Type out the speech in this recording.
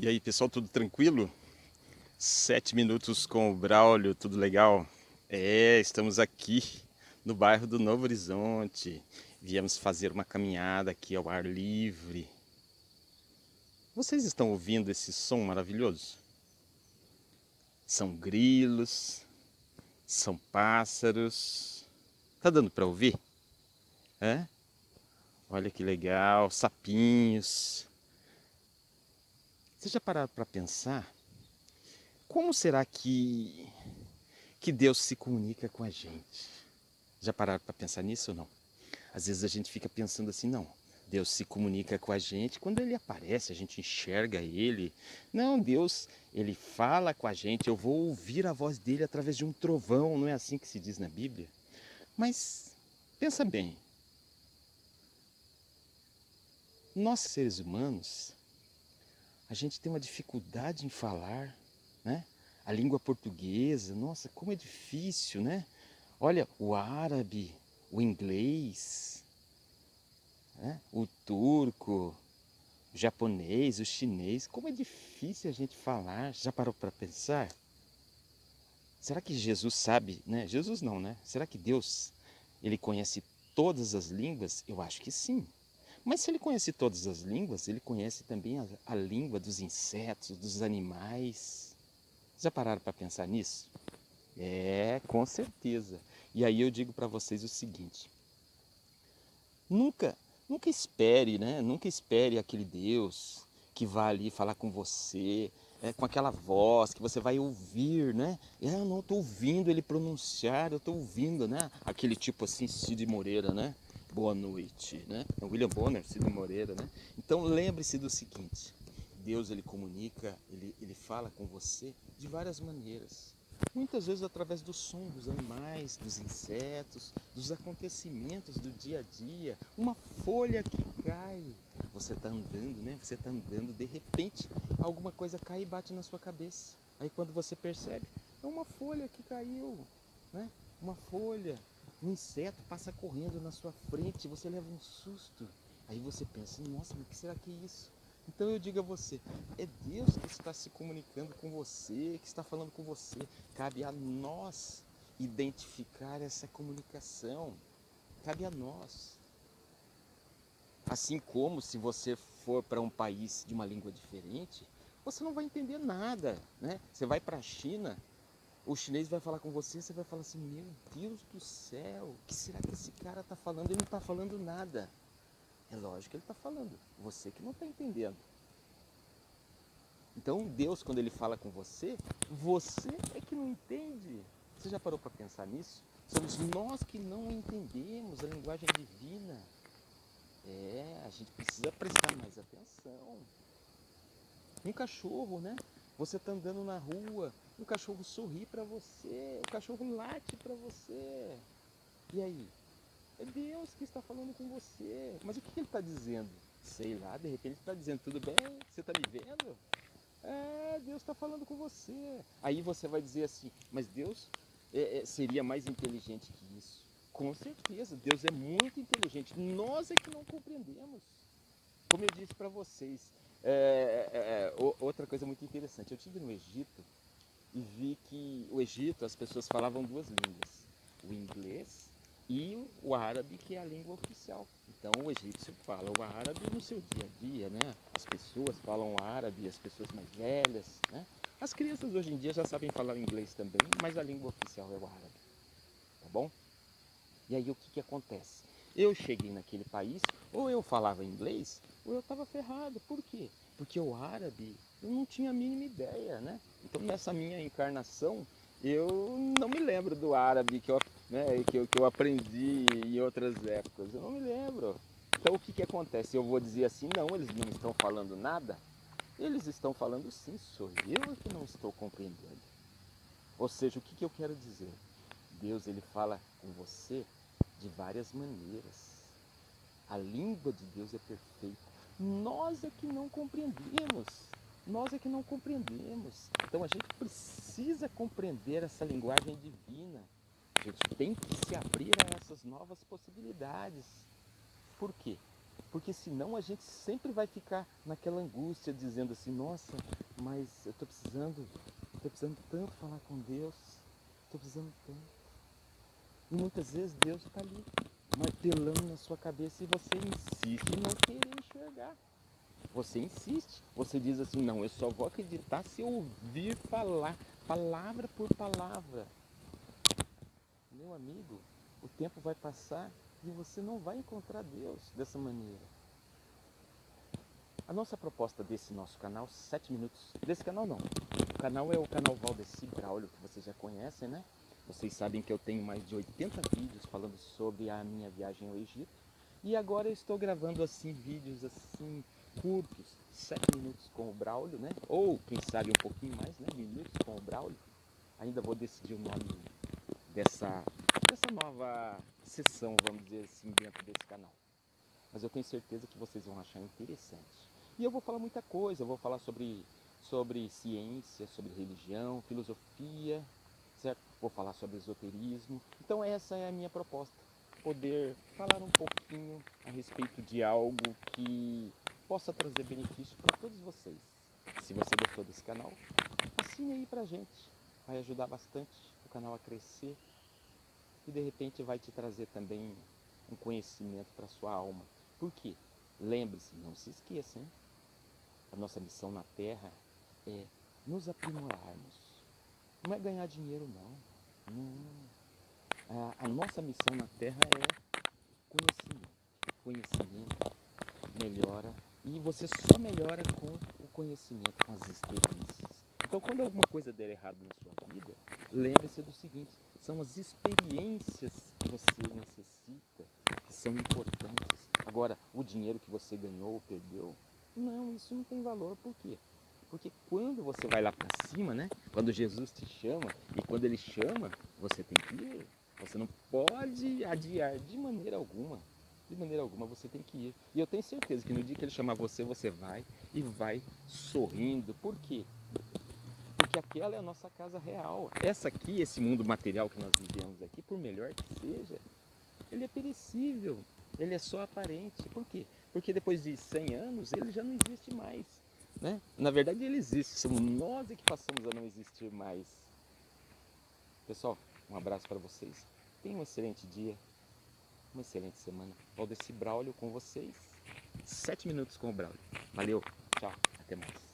E aí, pessoal, tudo tranquilo? 7 minutos com o Braulio, tudo legal? Estamos aqui no bairro do Novo Horizonte. Viemos fazer uma caminhada aqui ao ar livre. Vocês estão ouvindo esse som maravilhoso? São grilos, são pássaros. Tá dando para ouvir? É? Olha que legal, sapinhos. Vocês já pararam para pensar? Como será que Deus se comunica com a gente? Já pararam para pensar nisso ou não? Às vezes a gente fica pensando assim, não, Deus se comunica com a gente quando Ele aparece, a gente enxerga Ele. Não, Deus, Ele fala com a gente, eu vou ouvir a voz dEle através de um trovão, não é assim que se diz na Bíblia? Mas, pensa bem, nós seres humanos, a gente tem uma dificuldade em falar, né? A língua portuguesa, nossa, como é difícil, né? Olha, o árabe, o inglês, né? O turco, o japonês, o chinês, como é difícil a gente falar. Já parou para pensar? Será que Jesus sabe, né? Jesus não, né? Será que Deus, ele conhece todas as línguas? Eu acho que sim. Mas se ele conhece todas as línguas, ele conhece também a língua dos insetos, dos animais. Já pararam para pensar nisso? Com certeza. E aí eu digo para vocês o seguinte: nunca, nunca espere, né? Nunca espere aquele Deus que vai ali falar com você, com aquela voz que você vai ouvir, né? Eu não estou ouvindo ele pronunciar, eu estou ouvindo, né? Aquele tipo assim, Cid Moreira, né? Boa noite, né? William Bonner, Cid Moreira, né? Então lembre-se do seguinte: Deus ele comunica, ele fala com você de várias maneiras. Muitas vezes através do som dos animais, dos insetos, dos acontecimentos do dia a dia. Uma folha que cai. Você está andando, né? Você está andando, de repente alguma coisa cai e bate na sua cabeça. Aí quando você percebe, é uma folha que caiu, né? Uma folha. Um inseto passa correndo na sua frente, você leva um susto. Aí você pensa, nossa, mas o que será que é isso? Então eu digo a você, é Deus que está se comunicando com você, que está falando com você. Cabe a nós identificar essa comunicação. Cabe a nós. Assim como se você for para um país de uma língua diferente, você não vai entender nada, né? Você vai para a China, o chinês vai falar com você, você vai falar assim, meu Deus do céu, o que será que esse cara está falando? Ele não está falando nada. É lógico que ele está falando, você que não está entendendo. Então Deus, quando ele fala com você, você é que não entende. Você já parou para pensar nisso? Somos nós que não entendemos a linguagem divina. A gente precisa prestar mais atenção. Um cachorro, né? Você está andando na rua, um cachorro sorri para você, o cachorro late para você. E aí? É Deus que está falando com você. Mas o que ele está dizendo? Sei lá, de repente ele está dizendo, tudo bem? Você está me vendo? Deus está falando com você. Aí você vai dizer assim, mas Deus seria mais inteligente que isso. Com certeza, Deus é muito inteligente. Nós é que não compreendemos. Como eu disse para vocês, outra coisa muito interessante. Eu estive no Egito e vi que o Egito, as pessoas falavam duas línguas. O inglês e o árabe, que é a língua oficial. Então o egípcio fala o árabe no seu dia a dia, né? As pessoas falam árabe, as pessoas mais velhas, né? As crianças hoje em dia já sabem falar inglês também, mas a língua oficial é o árabe, tá bom? E aí o que acontece? Eu cheguei naquele país, ou eu falava inglês, ou eu estava ferrado. Por quê? Porque o árabe, eu não tinha a mínima ideia, né? Então nessa minha encarnação, eu não me lembro do árabe que eu aprendi em outras épocas. Eu não me lembro. Então o que acontece? Eu vou dizer assim, não, eles não estão falando nada. Eles estão falando sim, sou eu que não estou compreendendo. Ou seja, o que eu quero dizer? Deus ele fala com você de várias maneiras. A língua de Deus é perfeita. Nós é que não compreendemos. Nós é que não compreendemos. Então a gente precisa compreender essa linguagem divina. A gente tem que se abrir a essas novas possibilidades. Por quê? Porque senão a gente sempre vai ficar naquela angústia dizendo assim, nossa, mas eu estou precisando tanto falar com Deus, estou precisando tanto. E muitas vezes Deus está ali, martelando na sua cabeça e você insiste em não querer enxergar. Você insiste, você diz assim, não, eu só vou acreditar se eu ouvir falar, palavra por palavra. Meu amigo, o tempo vai passar e você não vai encontrar Deus dessa maneira. A nossa proposta desse nosso canal, 7 minutos, desse canal não, o canal é o canal Valdeci Braulio, que vocês já conhecem, né? Vocês sabem que eu tenho mais de 80 vídeos falando sobre a minha viagem ao Egito. E agora eu estou gravando assim vídeos assim curtos, 7 minutos com o Braulio, né? Ou quem sabe um pouquinho mais, né? Minutos com o Braulio. Ainda vou decidir o nome dessa nova sessão, vamos dizer assim, dentro desse canal. Mas eu tenho certeza que vocês vão achar interessante. E eu vou falar muita coisa, eu vou falar sobre ciência, sobre religião, filosofia, certo? Vou falar sobre esoterismo. Então essa é a minha proposta, poder falar um pouquinho a respeito de algo que possa trazer benefício para todos vocês. Se você gostou desse canal, assine aí pra gente, vai ajudar bastante o canal a crescer e de repente vai te trazer também um conhecimento para sua alma. Por quê? Lembre-se, não se esqueça, hein? A nossa missão na Terra é nos aprimorarmos. Não é ganhar dinheiro, não. Não. A nossa missão na Terra é conhecimento. Conhecimento melhora e você só melhora com o conhecimento, com as experiências. Então, quando alguma coisa der errado na sua vida, lembre-se do seguinte: são as experiências que você necessita que são importantes. Agora, o dinheiro que você ganhou ou perdeu, não, isso não tem valor. Por quê? Porque quando você vai lá para cima, né? Quando Jesus te chama, e quando Ele chama, você tem que ir. Você não pode adiar de maneira alguma. De maneira alguma você tem que ir. E eu tenho certeza que no dia que Ele chamar você, você vai e vai sorrindo. Por quê? Porque aquela é a nossa casa real. Essa aqui, esse mundo material que nós vivemos aqui, por melhor que seja, ele é perecível. Ele é só aparente. Por quê? Porque depois de 100 anos, ele já não existe mais. Né? Na verdade, ele existe. Somos nós é que passamos a não existir mais. Pessoal, um abraço para vocês. Tenham um excelente dia, uma excelente semana. Valdeci Braulio com vocês. 7 minutos com o Braulio. Valeu, tchau, até mais.